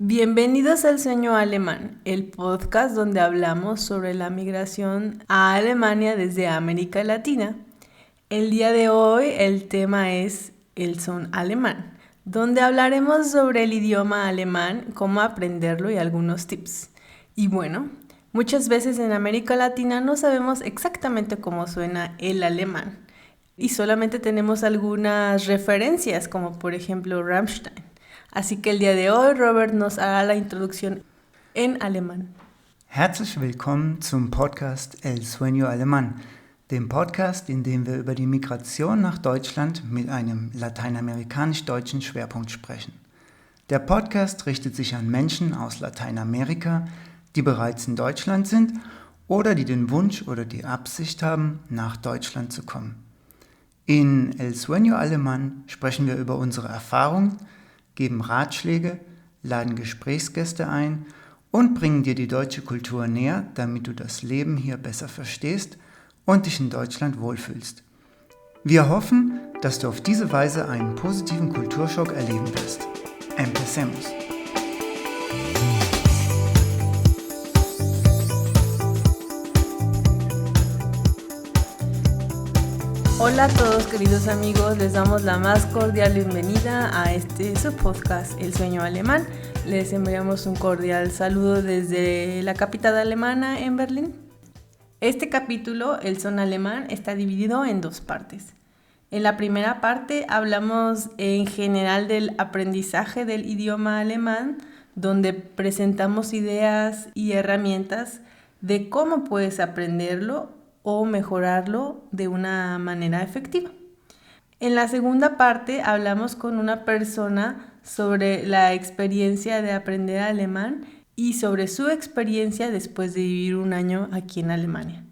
Bienvenidos al Sueño Alemán, el podcast donde hablamos sobre la migración a Alemania desde América Latina. El día de hoy el tema es el son alemán, donde hablaremos sobre el idioma alemán, cómo aprenderlo y algunos tips. Y bueno, muchas veces en América Latina no sabemos exactamente cómo suena el alemán y solamente tenemos algunas referencias, como por ejemplo Rammstein. Así que el día de hoy Robert nos hará la introducción en alemán. Herzlich willkommen zum Podcast El Sueño Alemán, dem Podcast, in dem wir über die Migration nach Deutschland mit einem lateinamerikanisch-deutschen Schwerpunkt sprechen. Der Podcast richtet sich an Menschen aus Lateinamerika, die bereits in Deutschland sind oder die den Wunsch oder die Absicht haben, nach Deutschland zu kommen. In El Sueño Alemán sprechen wir über unsere Erfahrungen, geben Ratschläge, laden Gesprächsgäste ein und bringen dir die deutsche Kultur näher, damit du das Leben hier besser verstehst und dich in Deutschland wohlfühlst. Wir hoffen, dass du auf diese Weise einen positiven Kulturschock erleben wirst. Empecemos. Hola a todos queridos amigos, les damos la más cordial bienvenida a su podcast El Sueño Alemán. Les enviamos un cordial saludo desde la capital alemana en Berlín. Este capítulo, El Son Alemán, está dividido en dos partes. En la primera parte hablamos en general del aprendizaje del idioma alemán, donde presentamos ideas y herramientas de cómo puedes aprenderlo o mejorarlo de una manera efectiva. En la segunda parte hablamos con una persona sobre la experiencia de aprender alemán y sobre su experiencia después de vivir un año aquí en Alemania.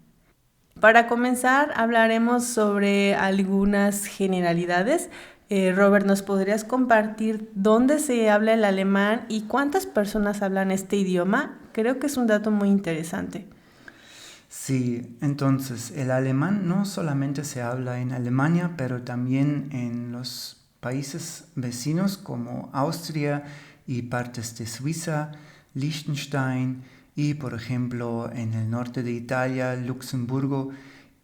Para comenzar hablaremos sobre algunas generalidades. Robert, ¿nos podrías compartir dónde se habla el alemán y cuántas personas hablan este idioma? Creo que es un dato muy interesante. Sí, entonces el alemán no solamente se habla en Alemania, pero también en los países vecinos como Austria y partes de Suiza, Liechtenstein y por ejemplo en el norte de Italia, Luxemburgo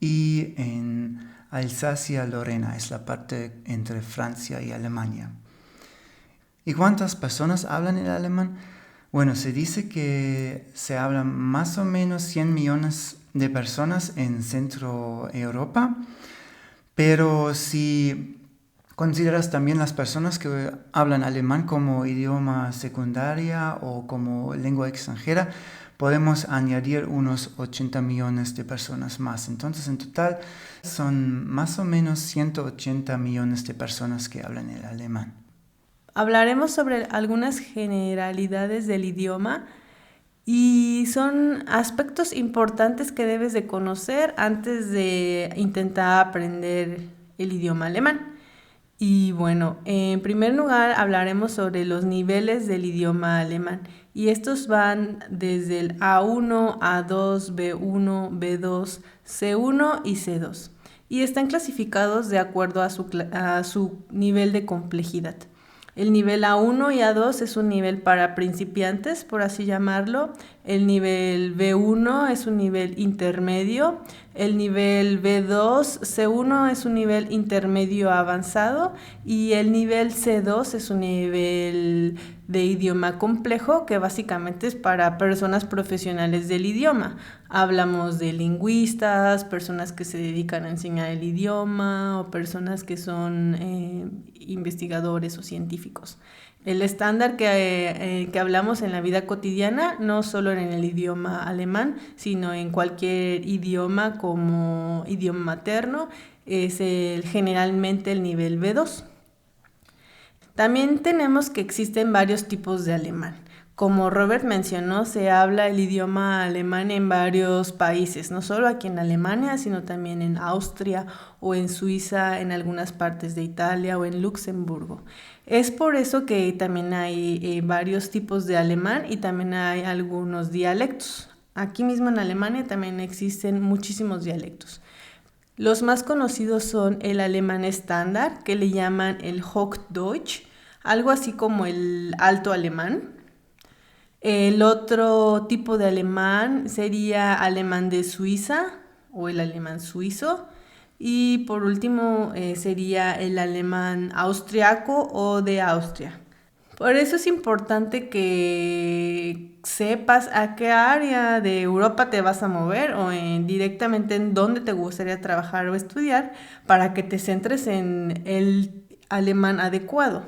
y en Alsacia-Lorena, es la parte entre Francia y Alemania. ¿Y cuántas personas hablan el alemán? Bueno, se dice que se hablan más o menos 100 millones de personas en Centro Europa, pero si consideras también las personas que hablan alemán como idioma secundaria o como lengua extranjera, podemos añadir unos 80 millones de personas más. Entonces, en total, son más o menos 180 millones de personas que hablan el alemán. Hablaremos sobre algunas generalidades del idioma y son aspectos importantes que debes de conocer antes de intentar aprender el idioma alemán. Y bueno, en primer lugar hablaremos sobre los niveles del idioma alemán y estos van desde el A1, A2, B1, B2, C1 y C2 y están clasificados de acuerdo a su nivel de complejidad. El nivel A1 y A2 es un nivel para principiantes, por así llamarlo. El nivel B1 es un nivel intermedio. El nivel B2, C1 es un nivel intermedio avanzado. Y el nivel C2 es un nivel de idioma complejo que básicamente es para personas profesionales del idioma. Hablamos de lingüistas, personas que se dedican a enseñar el idioma o personas que son investigadores o científicos. El estándar que hablamos en la vida cotidiana, no solo en el idioma alemán, sino en cualquier idioma como idioma materno, es generalmente el nivel B2. También tenemos que existen varios tipos de alemán. Como Robert mencionó, se habla el idioma alemán en varios países, no solo aquí en Alemania, sino también en Austria o en Suiza, en algunas partes de Italia o en Luxemburgo. Es por eso que también hay varios tipos de alemán y también hay algunos dialectos. Aquí mismo en Alemania también existen muchísimos dialectos. Los más conocidos son el alemán estándar, que le llaman el Hochdeutsch, algo así como el alto alemán. El otro tipo de alemán sería alemán de Suiza o el alemán suizo. Y por último sería el alemán austriaco o de Austria. Por eso es importante que sepas a qué área de Europa te vas a mover o directamente en dónde te gustaría trabajar o estudiar para que te centres en el alemán adecuado.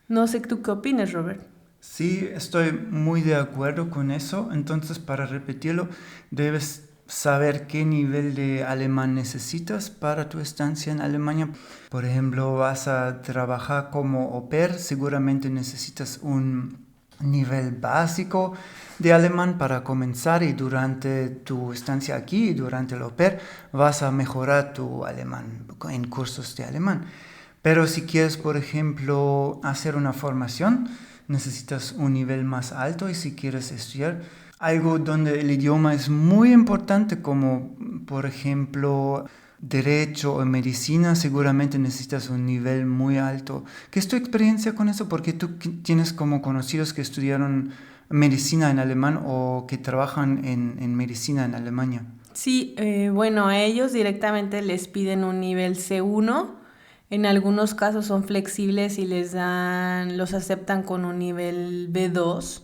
No sé tú qué opinas, Robert. Sí, estoy muy de acuerdo con eso. Entonces, para repetirlo, debes saber qué nivel de alemán necesitas para tu estancia en Alemania. Por ejemplo, vas a trabajar como au pair, seguramente necesitas un nivel básico de alemán para comenzar y durante tu estancia aquí y durante el au pair vas a mejorar tu alemán en cursos de alemán. Pero si quieres, por ejemplo, hacer una formación, necesitas un nivel más alto y si quieres estudiar algo donde el idioma es muy importante, como por ejemplo derecho o medicina, seguramente necesitas un nivel muy alto. ¿Qué es tu experiencia con eso? Porque tú tienes como conocidos que estudiaron medicina en alemán o que trabajan en medicina en Alemania. Sí, bueno, a ellos directamente les piden un nivel C1. En algunos casos son flexibles y los aceptan con un nivel B2,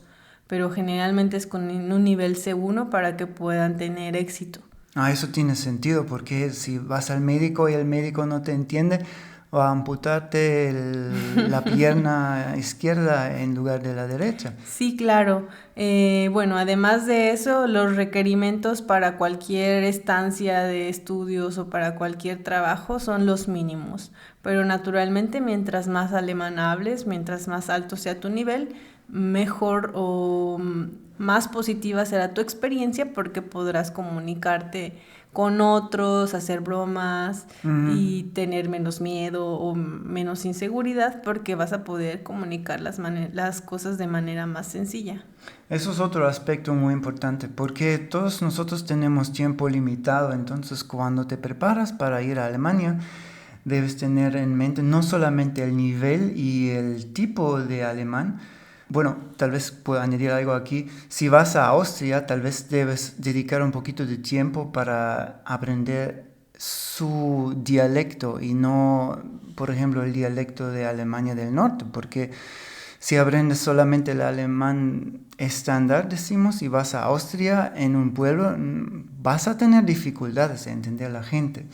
pero generalmente es con un nivel C1 para que puedan tener éxito. Ah, eso tiene sentido porque si vas al médico y el médico no te entiende, va a amputarte la pierna izquierda en lugar de la derecha. Sí, claro. Bueno, además de eso, los requerimientos para cualquier estancia de estudios o para cualquier trabajo son los mínimos. Pero naturalmente, mientras más alemán hables, mientras más alto sea tu nivel, mejor o más positiva será tu experiencia porque podrás comunicarte con otros, hacer bromas Mm, y tener menos miedo o menos inseguridad porque vas a poder comunicar las cosas de manera más sencilla. Eso es otro aspecto muy importante porque todos nosotros tenemos tiempo limitado, entonces cuando te preparas para ir a Alemania, debes tener en mente no solamente el nivel y el tipo de alemán. Bueno, tal vez puedo añadir algo aquí. Si vas a Austria, tal vez debes dedicar un poquito de tiempo para aprender su dialecto y no, por ejemplo, el dialecto de Alemania del Norte, porque si aprendes solamente el alemán estándar, decimos, y vas a Austria en un pueblo, vas a tener dificultades de entender a la gente.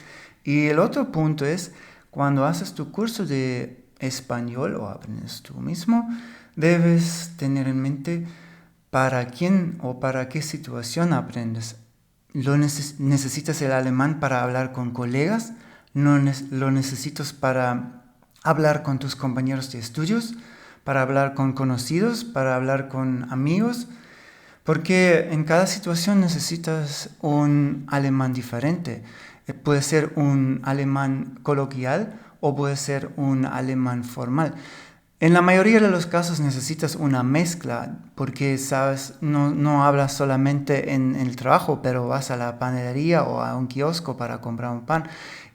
Y el otro punto es, cuando haces tu curso de español o aprendes tú mismo, debes tener en mente para quién o para qué situación aprendes. Necesitas el alemán para hablar con colegas, lo necesitas para hablar con tus compañeros de estudios, para hablar con conocidos, para hablar con amigos, porque en cada situación necesitas un alemán diferente. Puede ser un alemán coloquial o puede ser un alemán formal. En la mayoría de los casos necesitas una mezcla porque, sabes, no hablas solamente en el trabajo, pero vas a la panadería o a un kiosco para comprar un pan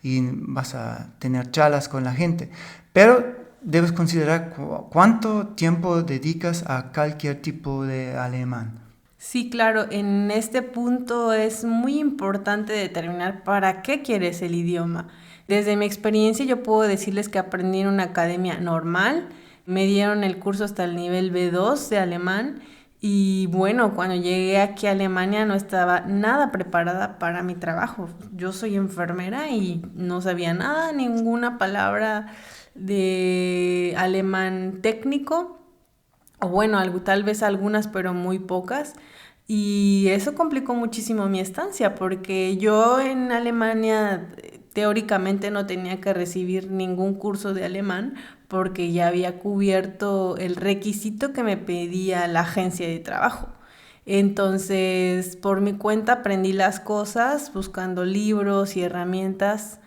y vas a tener charlas con la gente. Pero debes considerar cuánto tiempo dedicas a cualquier tipo de alemán. Sí, claro, en este punto es muy importante determinar para qué quieres el idioma. Desde mi experiencia yo puedo decirles que aprendí en una academia normal, me dieron el curso hasta el nivel B2 de alemán y bueno, cuando llegué aquí a Alemania no estaba nada preparada para mi trabajo. Yo soy enfermera y no sabía nada, ninguna palabra de alemán técnico o bueno, tal vez algunas, pero muy pocas. Y eso complicó muchísimo mi estancia, porque yo en Alemania teóricamente no tenía que recibir ningún curso de alemán, porque ya había cubierto el requisito que me pedía la agencia de trabajo. Entonces, por mi cuenta aprendí las cosas buscando libros y herramientas,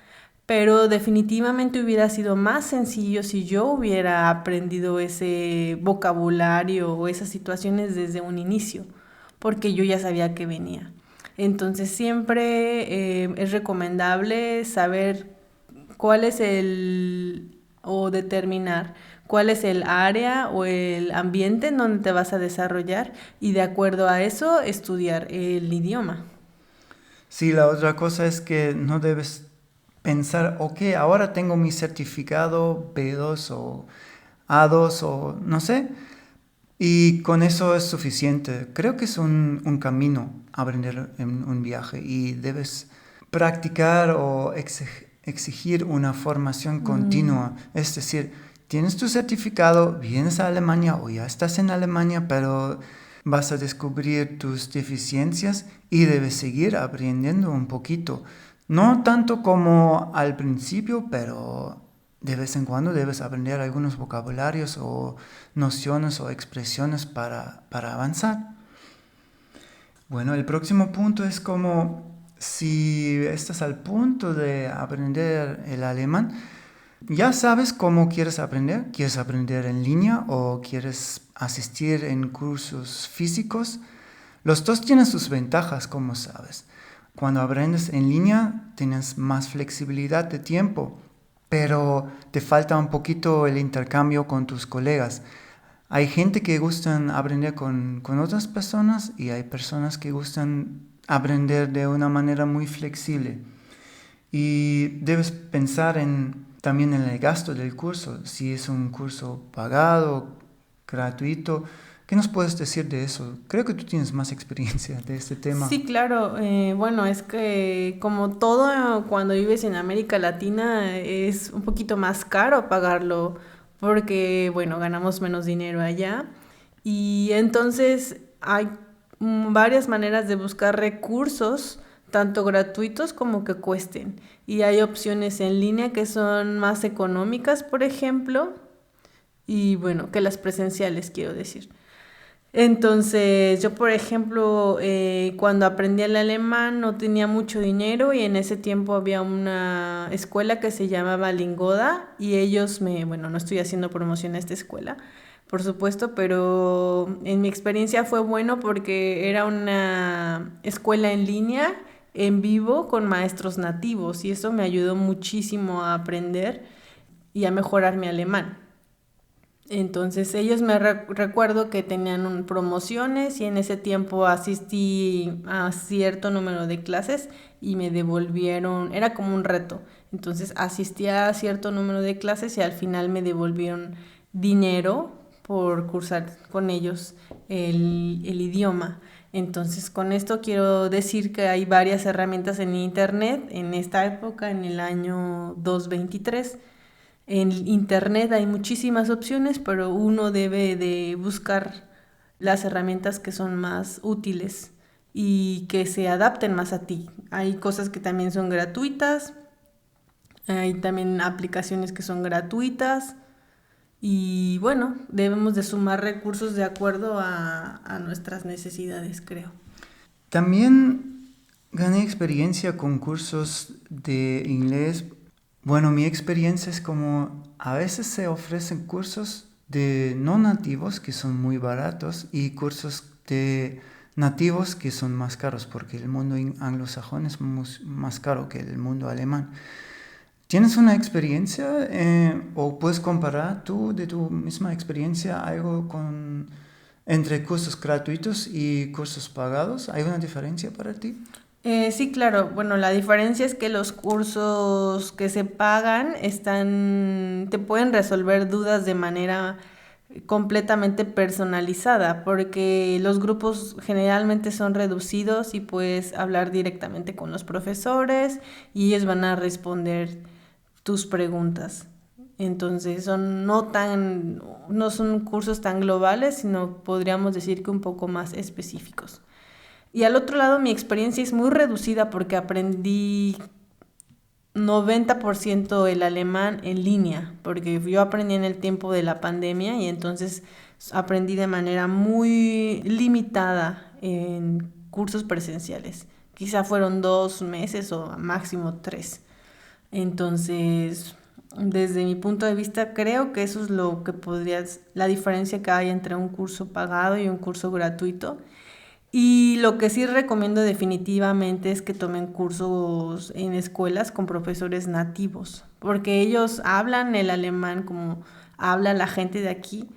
pero definitivamente hubiera sido más sencillo si yo hubiera aprendido ese vocabulario o esas situaciones desde un inicio, porque yo ya sabía que venía. Entonces siempre es recomendable saber cuál es o determinar cuál es el área o el ambiente en donde te vas a desarrollar y de acuerdo a eso estudiar el idioma. Sí, la otra cosa es que no debes pensar, ok, ahora tengo mi certificado B2 o A2 o no sé, y con eso es suficiente. Creo que es un camino aprender en un viaje y debes practicar o exigir una formación Mm. continua. Es decir, tienes tu certificado, vienes a Alemania o ya estás en Alemania, pero vas a descubrir tus deficiencias y debes seguir aprendiendo un poquito. No tanto como al principio, pero de vez en cuando debes aprender algunos vocabularios o nociones o expresiones para avanzar. Bueno, el próximo punto es como si estás al punto de aprender el alemán, ya sabes cómo quieres aprender. ¿Quieres aprender en línea o quieres asistir en cursos físicos? Los dos tienen sus ventajas, como sabes. Cuando aprendes en línea tienes más flexibilidad de tiempo, pero te falta un poquito el intercambio con tus colegas. Hay gente que gustan aprender con otras personas y hay personas que gustan aprender de una manera muy flexible. Y debes pensar también en el gasto del curso, si es un curso pagado, gratuito. ¿Qué nos puedes decir de eso? Creo que tú tienes más experiencia de este tema. Sí, claro. Bueno, es que como todo cuando vives en América Latina es un poquito más caro pagarlo porque, bueno, ganamos menos dinero allá y entonces hay varias maneras de buscar recursos, tanto gratuitos como que cuesten. Y hay opciones en línea que son más económicas, por ejemplo, y bueno, que las presenciales, quiero decir. Entonces, yo por ejemplo, cuando aprendí el alemán no tenía mucho dinero y en ese tiempo había una escuela que se llamaba Lingoda y bueno, no estoy haciendo promoción a esta escuela, por supuesto, pero en mi experiencia fue bueno porque era una escuela en línea, en vivo, con maestros nativos y eso me ayudó muchísimo a aprender y a mejorar mi alemán. Entonces ellos recuerdo que tenían promociones y en ese tiempo asistí a cierto número de clases y me devolvieron, era como un reto. Entonces asistí a cierto número de clases y al final me devolvieron dinero por cursar con ellos el idioma. Entonces con esto quiero decir que hay varias herramientas en internet en esta época, en el año 2023. En internet hay muchísimas opciones, pero uno debe de buscar las herramientas que son más útiles y que se adapten más a ti. Hay cosas que también son gratuitas, hay también aplicaciones que son gratuitas y bueno, debemos de sumar recursos de acuerdo a nuestras necesidades, creo. También gané experiencia con cursos de inglés. Bueno, mi experiencia es como a veces se ofrecen cursos de no nativos que son muy baratos y cursos de nativos que son más caros porque el mundo anglosajón es más caro que el mundo alemán. ¿Tienes una experiencia o puedes comparar tú de tu misma experiencia algo entre cursos gratuitos y cursos pagados? ¿Hay una diferencia para ti? Sí, claro. Bueno, la diferencia es que los cursos que se pagan te pueden resolver dudas de manera completamente personalizada, porque los grupos generalmente son reducidos y puedes hablar directamente con los profesores y ellos van a responder tus preguntas. Entonces no son cursos tan globales, sino podríamos decir que un poco más específicos. Y al otro lado mi experiencia es muy reducida porque aprendí 90% el alemán en línea, porque yo aprendí en el tiempo de la pandemia y entonces aprendí de manera muy limitada en cursos presenciales. Quizá fueron 2 meses o máximo 3. Entonces, desde mi punto de vista, creo que eso es la diferencia que hay entre un curso pagado y un curso gratuito. Y lo que sí recomiendo definitivamente es que tomen cursos en escuelas con profesores nativos, porque ellos hablan el alemán como habla la gente de aquí.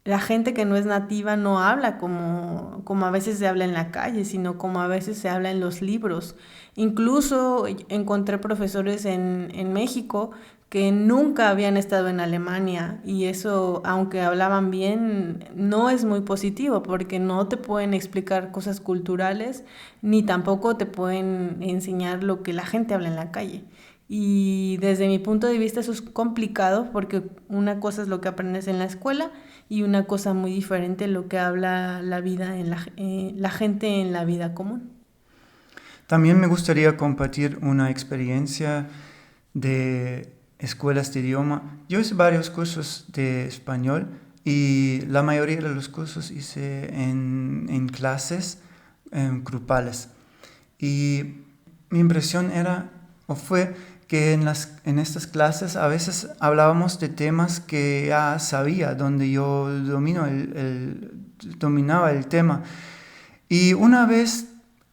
La gente que no es nativa no habla como a veces se habla en la calle, sino como a veces se habla en los libros. Incluso encontré profesores en México que nunca habían estado en Alemania y eso, aunque hablaban bien, no es muy positivo porque no te pueden explicar cosas culturales ni tampoco te pueden enseñar lo que la gente habla en la calle. Y desde mi punto de vista eso es complicado porque una cosa es lo que aprendes en la escuela y una cosa muy diferente lo que habla la vida la gente en la vida común. También me gustaría compartir una experiencia de escuelas de idioma. Yo hice varios cursos de español y la mayoría de los cursos hice en clases grupales. Y mi impresión era, o fue, que en estas clases a veces hablábamos de temas que ya sabía, donde yo dominaba el tema. Y una vez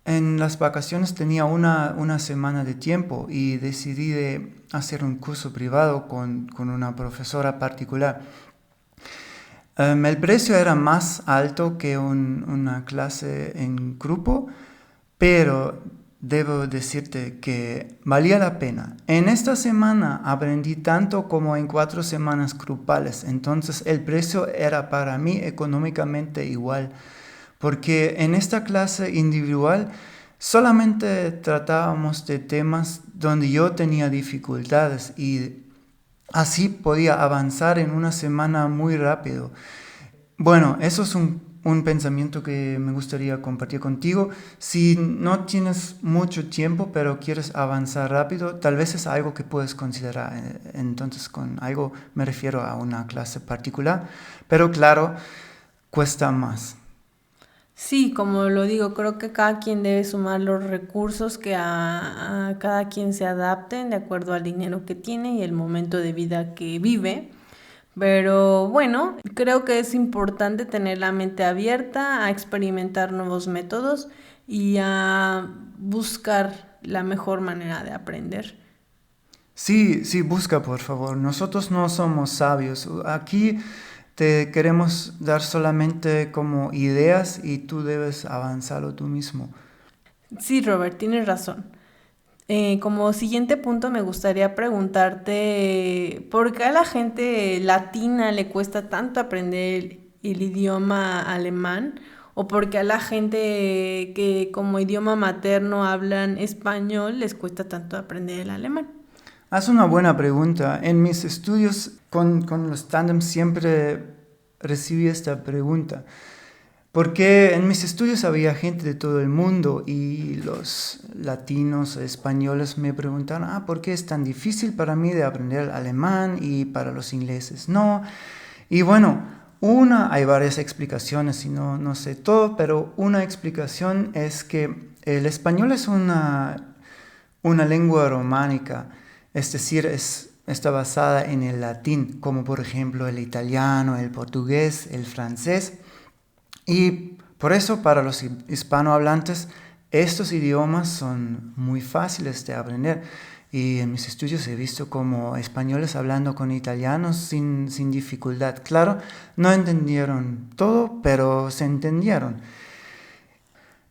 en las vacaciones tenía una semana de tiempo y decidí de hacer un curso privado con una profesora particular. El precio era más alto que una clase en grupo, pero debo decirte que valía la pena. En esta semana aprendí tanto como en 4 semanas grupales, entonces el precio era para mí económicamente igual, porque en esta clase individual solamente tratábamos de temas donde yo tenía dificultades y así podía avanzar en una semana muy rápido. Bueno, eso es un pensamiento que me gustaría compartir contigo. Si no tienes mucho tiempo, pero quieres avanzar rápido, tal vez es algo que puedes considerar. Entonces, con algo me refiero a una clase particular, pero claro, cuesta más. Sí, como lo digo, creo que cada quien debe sumar los recursos que a cada quien se adapten de acuerdo al dinero que tiene y el momento de vida que vive. Pero bueno, creo que es importante tener la mente abierta a experimentar nuevos métodos y a buscar la mejor manera de aprender. Sí, sí, busca por favor. Nosotros no somos sabios. Aquí te queremos dar solamente como ideas y tú debes avanzarlo tú mismo. Sí, Robert, tienes razón. Como siguiente punto me gustaría preguntarte por qué a la gente latina le cuesta tanto aprender el idioma alemán o por qué a la gente que como idioma materno hablan español les cuesta tanto aprender el alemán. Haz una buena pregunta. En mis estudios con los tandems siempre recibí esta pregunta. Porque en mis estudios había gente de todo el mundo y los latinos, españoles me preguntaron, ¿por qué es tan difícil para mí de aprender alemán y para los ingleses no? Y bueno, hay varias explicaciones y no sé todo, pero una explicación es que el español es una lengua románica, es decir, está basada en el latín, como por ejemplo el italiano, el portugués, el francés. Y por eso para los hispanohablantes estos idiomas son muy fáciles de aprender. Y en mis estudios he visto como españoles hablando con italianos sin dificultad. Claro, no entendieron todo, pero se entendieron.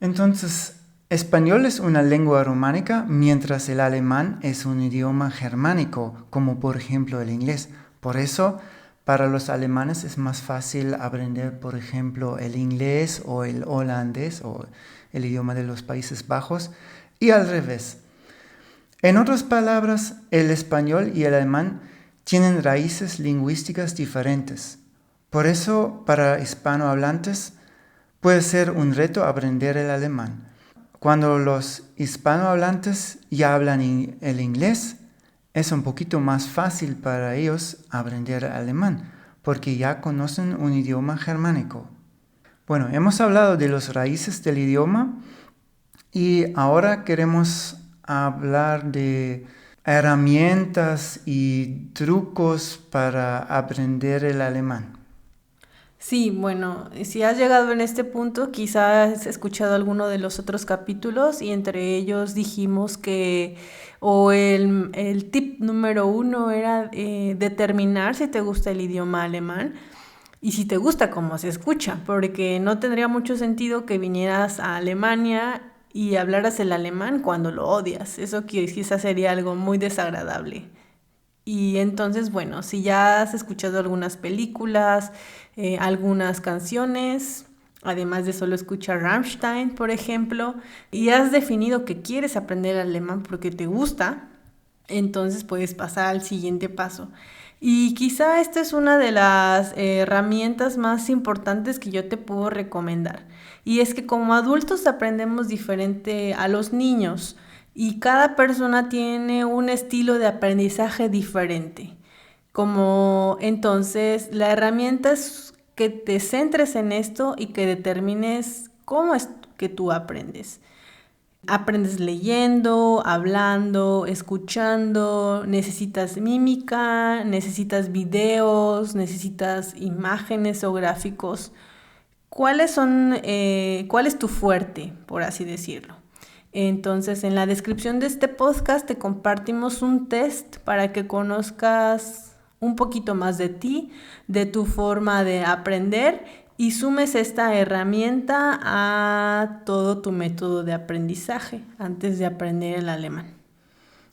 Entonces, español es una lengua románica, mientras el alemán es un idioma germánico, como por ejemplo el inglés. Por eso, para los alemanes es más fácil aprender, por ejemplo, el inglés o el holandés o el idioma de los Países Bajos, y al revés. En otras palabras, el español y el alemán tienen raíces lingüísticas diferentes. Por eso, para hispanohablantes, puede ser un reto aprender el alemán. Cuando los hispanohablantes ya hablan el inglés, es un poquito más fácil para ellos aprender alemán, porque ya conocen un idioma germánico. Bueno, hemos hablado de las raíces del idioma y ahora queremos hablar de herramientas y trucos para aprender el alemán. Sí, bueno, si has llegado en este punto, quizás has escuchado alguno de los otros capítulos y entre ellos dijimos que, o el tip número uno era determinar si te gusta el idioma alemán y si te gusta cómo se escucha, porque no tendría mucho sentido que vinieras a Alemania y hablaras el alemán cuando lo odias. Eso quizás sería algo muy desagradable. Y entonces, bueno, si ya has escuchado algunas películas, algunas canciones, además de solo escuchar Rammstein, por ejemplo, y has definido que quieres aprender alemán porque te gusta, entonces puedes pasar al siguiente paso. Y quizá esta es una de las herramientas más importantes que yo te puedo recomendar. Y es que como adultos aprendemos diferente a los niños y cada persona tiene un estilo de aprendizaje diferente. Como entonces la herramienta es que te centres en esto y que determines cómo es que tú aprendes. Aprendes leyendo, hablando, escuchando, necesitas mímica, necesitas videos, necesitas imágenes o gráficos. ¿Cuál es tu fuerte, por así decirlo? Entonces, en la descripción de este podcast te compartimos un test para que conozcas un poquito más de ti, de tu forma de aprender y sumes esta herramienta a todo tu método de aprendizaje antes de aprender el alemán.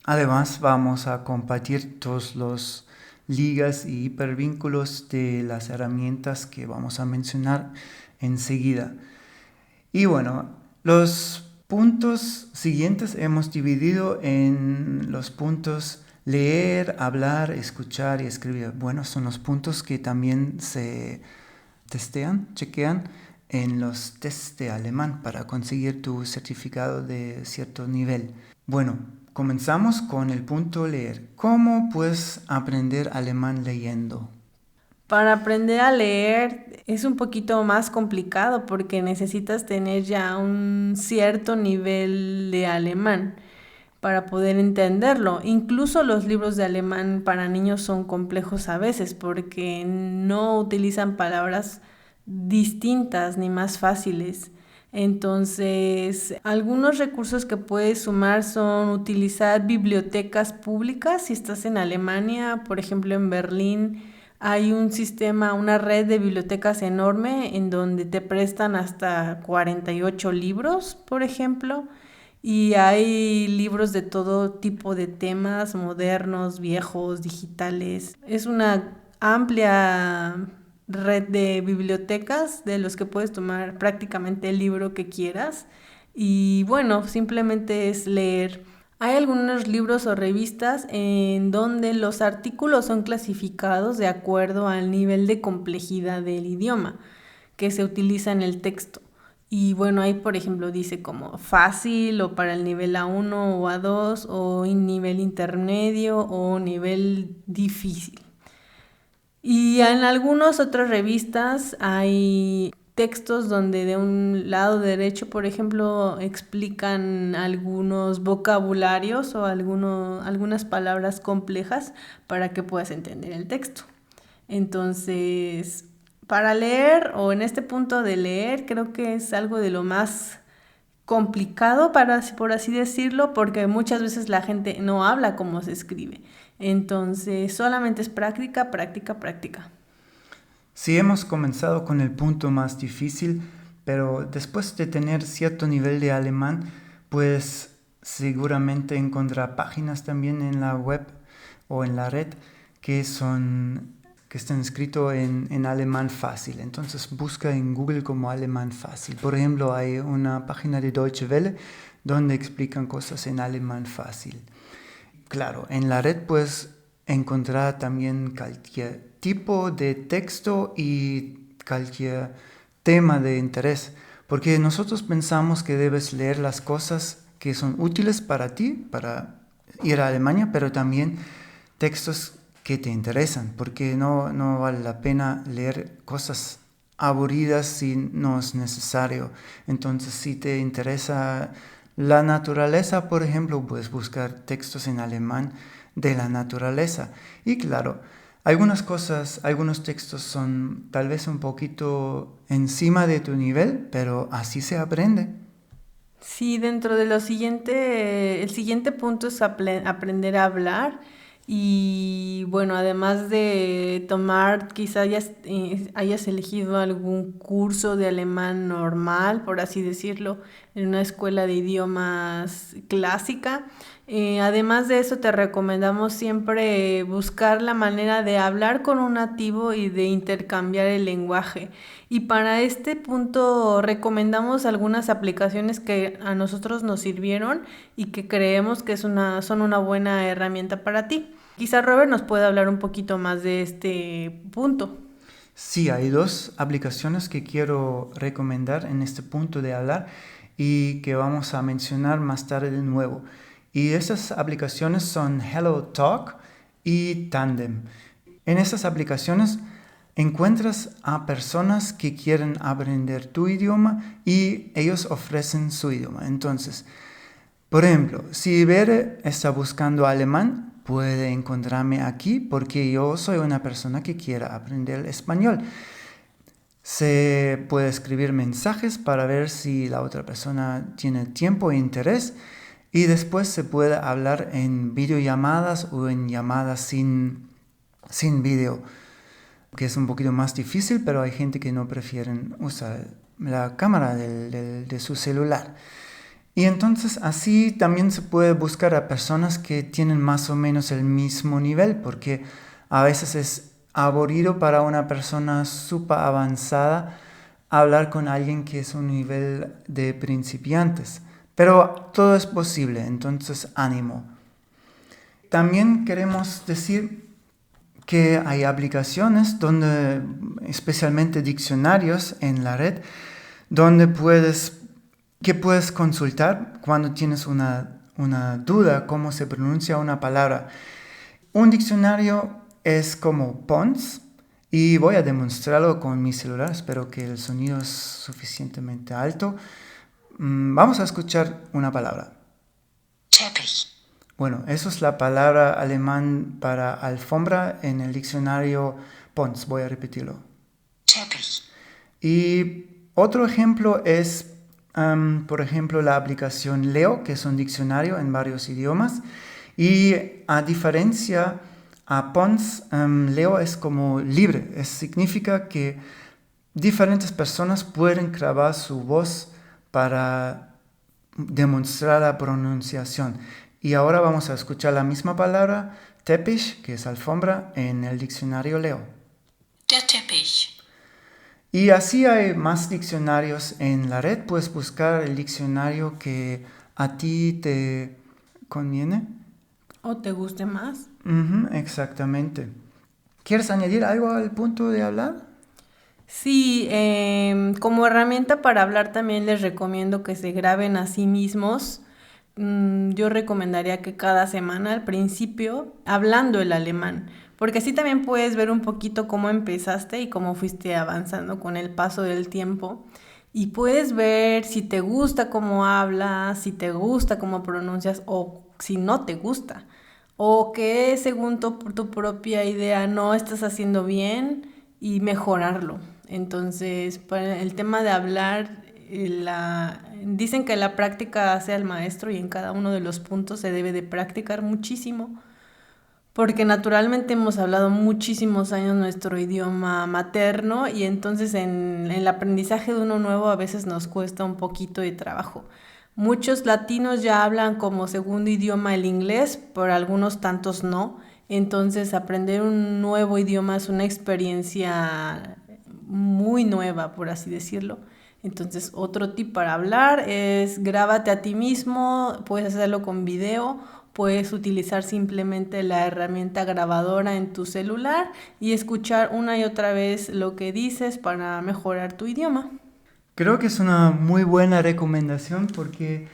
Además, vamos a compartir todos los ligas y hipervínculos de las herramientas que vamos a mencionar enseguida. Y bueno, los puntos siguientes hemos dividido en los puntos leer, hablar, escuchar y escribir. Bueno, son los puntos que también se chequean en los tests de alemán para conseguir tu certificado de cierto nivel. Bueno, comenzamos con el punto leer. ¿Cómo puedes aprender alemán leyendo? Para aprender a leer es un poquito más complicado porque necesitas tener ya un cierto nivel de alemán para poder entenderlo. Incluso los libros de alemán para niños son complejos a veces porque no utilizan palabras distintas ni más fáciles. Entonces, algunos recursos que puedes sumar son utilizar bibliotecas públicas. Si estás en Alemania, por ejemplo en Berlín, hay un sistema, una red de bibliotecas enorme en donde te prestan hasta 48 libros, por ejemplo, y hay libros de todo tipo de temas, modernos, viejos, digitales. Es una amplia red de bibliotecas de los que puedes tomar prácticamente el libro que quieras. Y bueno, simplemente es leer. Hay algunos libros o revistas en donde los artículos son clasificados de acuerdo al nivel de complejidad del idioma que se utiliza en el texto. Y bueno, ahí por ejemplo dice como fácil o para el nivel A1 o A2 o nivel intermedio o nivel difícil. Y en algunas otras revistas hay textos donde de un lado derecho, por ejemplo, explican algunos vocabularios o algunas palabras complejas para que puedas entender el texto. Entonces, para leer o en este punto de leer, creo que es algo de lo más complicado, por así decirlo, porque muchas veces la gente no habla como se escribe. Entonces, solamente es práctica, práctica, práctica. Sí, hemos comenzado con el punto más difícil, pero después de tener cierto nivel de alemán, pues seguramente encontrar páginas también en la web o en la red que están escritos en alemán fácil. Entonces busca en Google como alemán fácil. Por ejemplo, hay una página de Deutsche Welle donde explican cosas en alemán fácil. Claro, en la red puedes encontrar también cualquier tipo de texto y cualquier tema de interés, porque nosotros pensamos que debes leer las cosas que son útiles para ti, para ir a Alemania, pero también textos que te interesan, porque no vale la pena leer cosas aburridas si no es necesario. Entonces, si te interesa la naturaleza, por ejemplo, puedes buscar textos en alemán de la naturaleza. Y claro, Algunas cosas, algunos textos son tal vez un poquito encima de tu nivel, pero así se aprende. Sí, dentro de lo siguiente, el siguiente punto es aprender a hablar y bueno, además de tomar, quizá hayas elegido algún curso de alemán normal, por así decirlo, en una escuela de idiomas clásica. Además de eso, te recomendamos siempre buscar la manera de hablar con un nativo y de intercambiar el lenguaje. Y para este punto recomendamos algunas aplicaciones que a nosotros nos sirvieron y que creemos que son una buena herramienta para ti. Quizá Robert nos pueda hablar un poquito más de este punto. Sí, hay dos aplicaciones que quiero recomendar en este punto de hablar y que vamos a mencionar más tarde de nuevo. Y esas aplicaciones son HelloTalk y Tandem. En esas aplicaciones encuentras a personas que quieren aprender tu idioma y ellos ofrecen su idioma. Entonces, por ejemplo, si Bere está buscando alemán, puede encontrarme aquí porque yo soy una persona que quiere aprender español. Se puede escribir mensajes para ver si la otra persona tiene tiempo e interés y después se puede hablar en videollamadas o en llamadas sin video, que es un poquito más difícil, pero hay gente que no prefiere usar la cámara de su celular. Y entonces así también se puede buscar a personas que tienen más o menos el mismo nivel, porque a veces es aburrido para una persona súper avanzada hablar con alguien que es un nivel de principiantes. Pero todo es posible, entonces ánimo. También queremos decir que hay aplicaciones donde, especialmente diccionarios en la red, donde puedes consultar cuando tienes una duda cómo se pronuncia una palabra. Un diccionario es como Pons y voy a demostrarlo con mi celular. Espero que el sonido es suficientemente alto. Vamos a escuchar una palabra. Teppich. Bueno, eso es la palabra alemán para alfombra en el diccionario Pons. Voy a repetirlo. Teppich. Y otro ejemplo es, por ejemplo, la aplicación Leo, que es un diccionario en varios idiomas. Y a diferencia a Pons, Leo es como libre. Significa que diferentes personas pueden grabar su voz para demostrar la pronunciación. Y ahora vamos a escuchar la misma palabra, Teppich, que es alfombra, en el diccionario Leo. Der Teppich. Y así hay más diccionarios en la red. Puedes buscar el diccionario que a ti te conviene. ¿O te guste más? Exactamente. ¿Quieres añadir algo al punto de hablar? Sí, como herramienta para hablar también les recomiendo que se graben a sí mismos. Yo recomendaría que cada semana al principio hablando el alemán, porque así también puedes ver un poquito cómo empezaste y cómo fuiste avanzando con el paso del tiempo. Y puedes ver si te gusta cómo hablas, si te gusta cómo pronuncias o si no te gusta. O que según tu propia idea no estás haciendo bien y mejorarlo. Entonces, para el tema de hablar, dicen que la práctica hace al maestro y en cada uno de los puntos se debe de practicar muchísimo, porque naturalmente hemos hablado muchísimos años nuestro idioma materno y entonces en el aprendizaje de uno nuevo a veces nos cuesta un poquito de trabajo. Muchos latinos ya hablan como segundo idioma el inglés, pero algunos tantos no. Entonces aprender un nuevo idioma es una experiencia muy nueva, por así decirlo. Entonces otro tip para hablar es grábate a ti mismo, puedes hacerlo con video, puedes utilizar simplemente la herramienta grabadora en tu celular y escuchar una y otra vez lo que dices para mejorar tu idioma. Creo que es una muy buena recomendación porque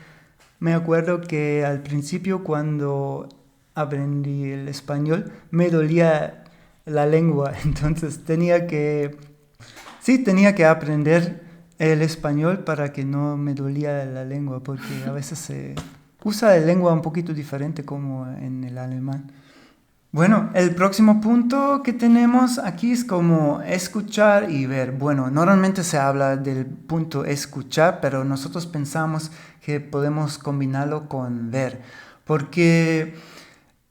me acuerdo que al principio cuando aprendí el español me dolía la lengua, entonces tenía que aprender el español para que no me dolía la lengua, porque a veces se usa la lengua un poquito diferente como en el alemán. Bueno, el próximo punto que tenemos aquí es como escuchar y ver. Bueno, normalmente se habla del punto escuchar, pero nosotros pensamos que podemos combinarlo con ver. Porque,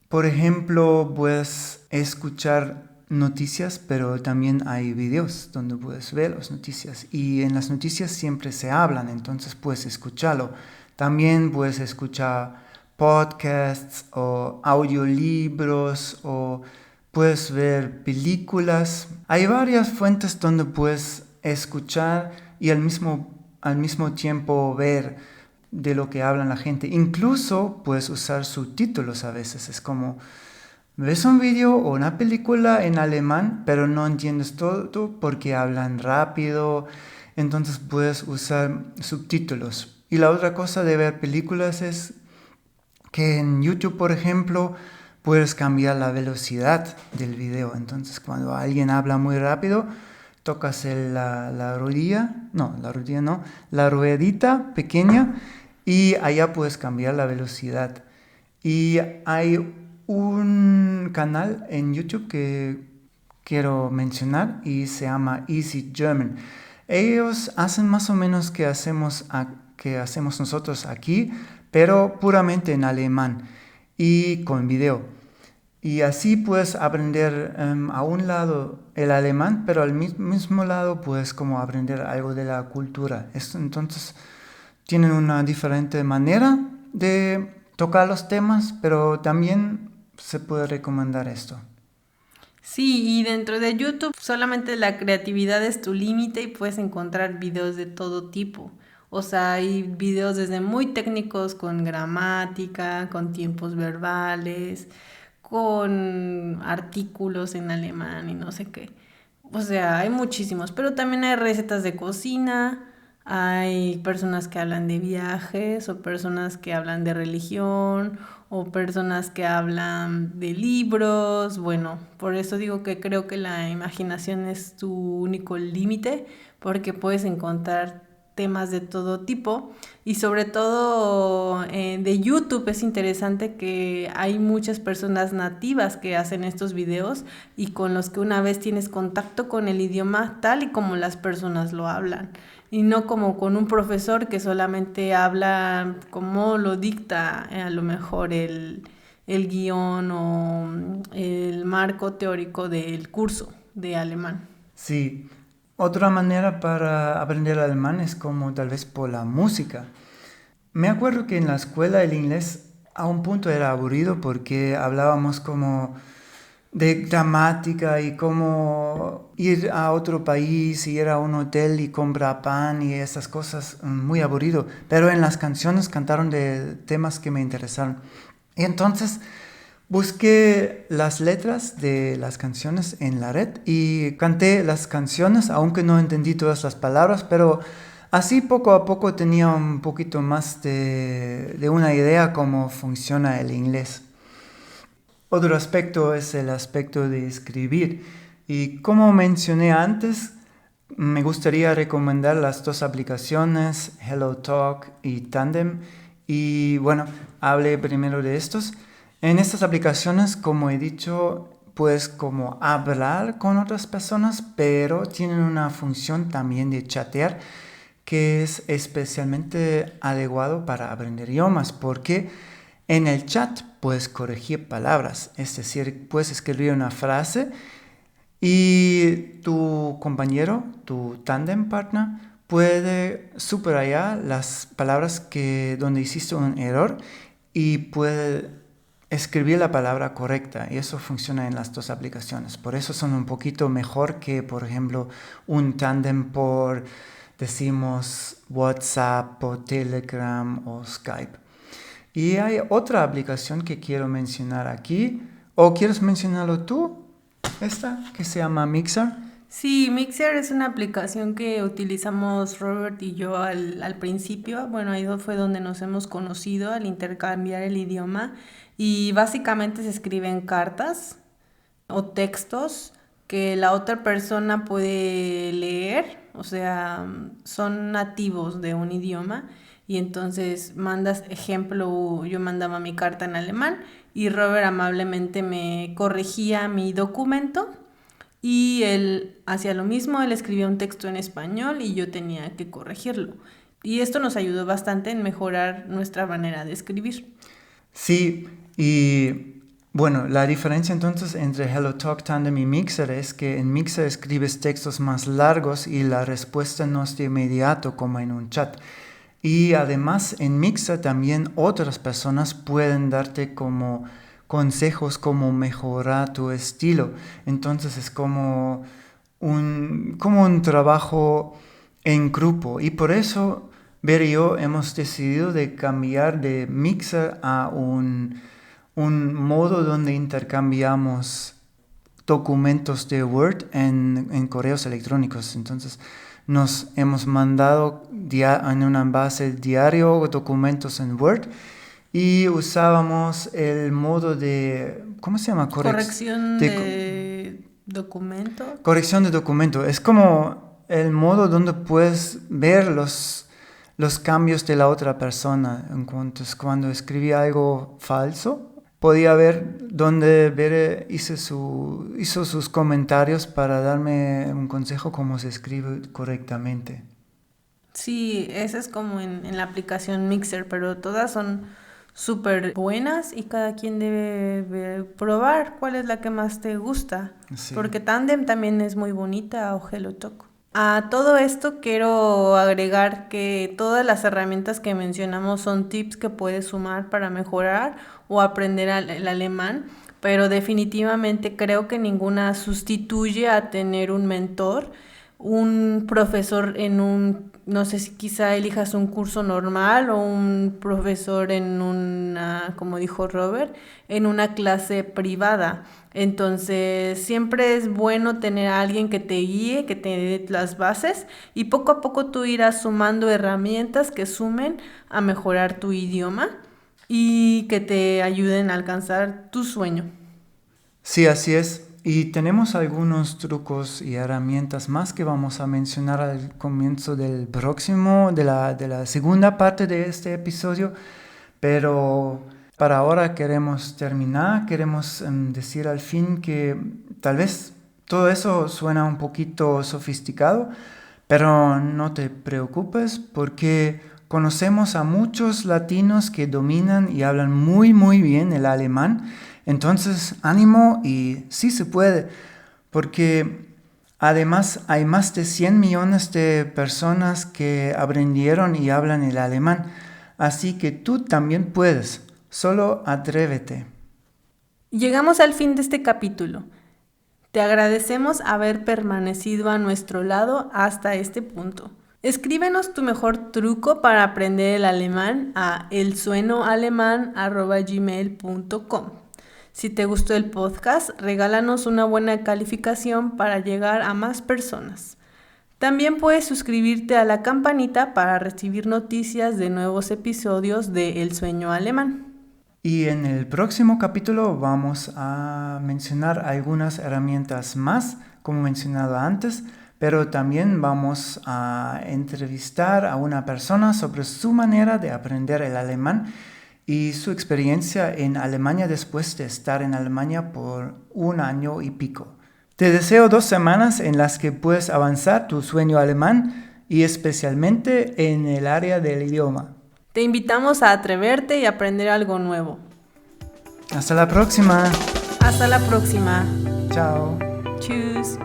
por ejemplo, puedes escuchar noticias, pero también hay videos donde puedes ver las noticias. Y en las noticias siempre se hablan, entonces puedes escucharlo. También puedes escuchar podcasts o audiolibros o puedes ver películas. Hay varias fuentes donde puedes escuchar y al mismo tiempo ver de lo que habla la gente. Incluso puedes usar subtítulos a veces. Es como ves un video o una película en alemán, pero no entiendes todo porque hablan rápido. Entonces puedes usar subtítulos. Y la otra cosa de ver películas es que en YouTube, por ejemplo, puedes cambiar la velocidad del video. Entonces, cuando alguien habla muy rápido, tocas la rodilla, no, la ruedita pequeña y allá puedes cambiar la velocidad. Y hay un canal en YouTube que quiero mencionar y se llama Easy German. Ellos hacen más o menos que hacemos nosotros aquí, pero puramente en alemán y con video. Y así puedes aprender a un lado el alemán, pero al mismo lado puedes como aprender algo de la cultura. Entonces tienen una diferente manera de tocar los temas, pero también se puede recomendar esto. Sí, y dentro de YouTube solamente la creatividad es tu límite y puedes encontrar videos de todo tipo. O sea, hay videos desde muy técnicos con gramática, con tiempos verbales, con artículos en alemán y no sé qué. O sea, hay muchísimos, pero también hay recetas de cocina, hay personas que hablan de viajes o personas que hablan de religión o personas que hablan de libros. Bueno, por eso digo que creo que la imaginación es tu único límite porque puedes encontrar temas de todo tipo y sobre todo de YouTube es interesante que hay muchas personas nativas que hacen estos videos y con los que una vez tienes contacto con el idioma tal y como las personas lo hablan y no como con un profesor que solamente habla como lo dicta a lo mejor el guión o el marco teórico del curso de alemán. Sí, otra manera para aprender alemán es como tal vez por la música. Me acuerdo que en la escuela el inglés a un punto era aburrido porque hablábamos como de gramática y cómo ir a otro país, ir a un hotel y comprar pan y esas cosas, muy aburrido. Pero en las canciones cantaron de temas que me interesaron. Y entonces busqué las letras de las canciones en la red y canté las canciones, aunque no entendí todas las palabras, pero así poco a poco tenía un poquito más de una idea cómo funciona el inglés. Otro aspecto es el aspecto de escribir. Y como mencioné antes, me gustaría recomendar las dos aplicaciones, HelloTalk y Tandem. Y bueno, hable primero de estos. En estas aplicaciones, como he dicho, puedes como hablar con otras personas, pero tienen una función también de chatear que es especialmente adecuado para aprender idiomas, porque en el chat puedes corregir palabras, es decir, puedes escribir una frase y tu compañero, tu tandem partner, puede subrayar las palabras donde hiciste un error y puede escribir la palabra correcta. Y eso funciona en las dos aplicaciones. Por eso son un poquito mejor que, por ejemplo, un tandem por, decimos, WhatsApp o Telegram o Skype. Y hay otra aplicación que quiero mencionar aquí. ¿O quieres mencionarlo tú? Esta, que se llama Mixer. Sí, Mixer es una aplicación que utilizamos Robert y yo al principio. Bueno, ahí fue donde nos hemos conocido al intercambiar el idioma y básicamente se escriben cartas o textos que la otra persona puede leer, o sea, son nativos de un idioma Y entonces yo mandaba mi carta en alemán y Robert amablemente me corregía mi documento y él hacía lo mismo, él escribía un texto en español y yo tenía que corregirlo. Y esto nos ayudó bastante en mejorar nuestra manera de escribir. Sí, y bueno, la diferencia entonces entre HelloTalk, Tandem y Mixer es que en Mixer escribes textos más largos y la respuesta no es de inmediato como en un chat. Y además en Mixer también otras personas pueden darte como consejos cómo mejorar tu estilo. Entonces es como un trabajo en grupo. Y por eso Ver y yo hemos decidido de cambiar de Mixer a un modo donde intercambiamos documentos de Word en correos electrónicos. Entonces nos hemos mandado en una base diario documentos en Word y usábamos el modo de, ¿cómo se llama? Corrección de documento. Corrección de documento. Es como el modo donde puedes ver los cambios de la otra persona. Entonces, cuando escribí algo falso, podía ver dónde Bere hizo sus comentarios para darme un consejo cómo se escribe correctamente. Sí, ese es como en la aplicación Mixer, pero todas son súper buenas y cada quien debe probar cuál es la que más te gusta. Sí. Porque Tandem también es muy bonita o HelloTalk. A todo esto quiero agregar que todas las herramientas que mencionamos son tips que puedes sumar para mejorar o aprender el alemán, pero definitivamente creo que ninguna sustituye a tener un mentor, un profesor no sé si quizá elijas un curso normal o un profesor como dijo Robert, en una clase privada. Entonces siempre es bueno tener a alguien que te guíe, que te dé las bases y poco a poco tú irás sumando herramientas que sumen a mejorar tu idioma y que te ayuden a alcanzar tu sueño. Sí, así es. Y tenemos algunos trucos y herramientas más que vamos a mencionar al comienzo de la segunda parte de este episodio, pero para ahora queremos decir al fin que tal vez todo eso suena un poquito sofisticado, pero no te preocupes porque conocemos a muchos latinos que dominan y hablan muy muy bien el alemán. Entonces, ánimo y sí se puede, porque además hay más de 100 millones de personas que aprendieron y hablan el alemán, así que tú también puedes, solo atrévete. Llegamos al fin de este capítulo. Te agradecemos haber permanecido a nuestro lado hasta este punto. Escríbenos tu mejor truco para aprender el alemán a elsuenoaleman@gmail.com. Si te gustó el podcast, regálanos una buena calificación para llegar a más personas. También puedes suscribirte a la campanita para recibir noticias de nuevos episodios de El Sueño Alemán. Y en el próximo capítulo vamos a mencionar algunas herramientas más, como mencionado antes, pero también vamos a entrevistar a una persona sobre su manera de aprender el alemán y su experiencia en Alemania después de estar en Alemania por 1 año y pico. Te deseo 2 semanas en las que puedes avanzar tu sueño alemán y especialmente en el área del idioma. Te invitamos a atreverte y aprender algo nuevo. Hasta la próxima. Hasta la próxima. Chao. Tschüss.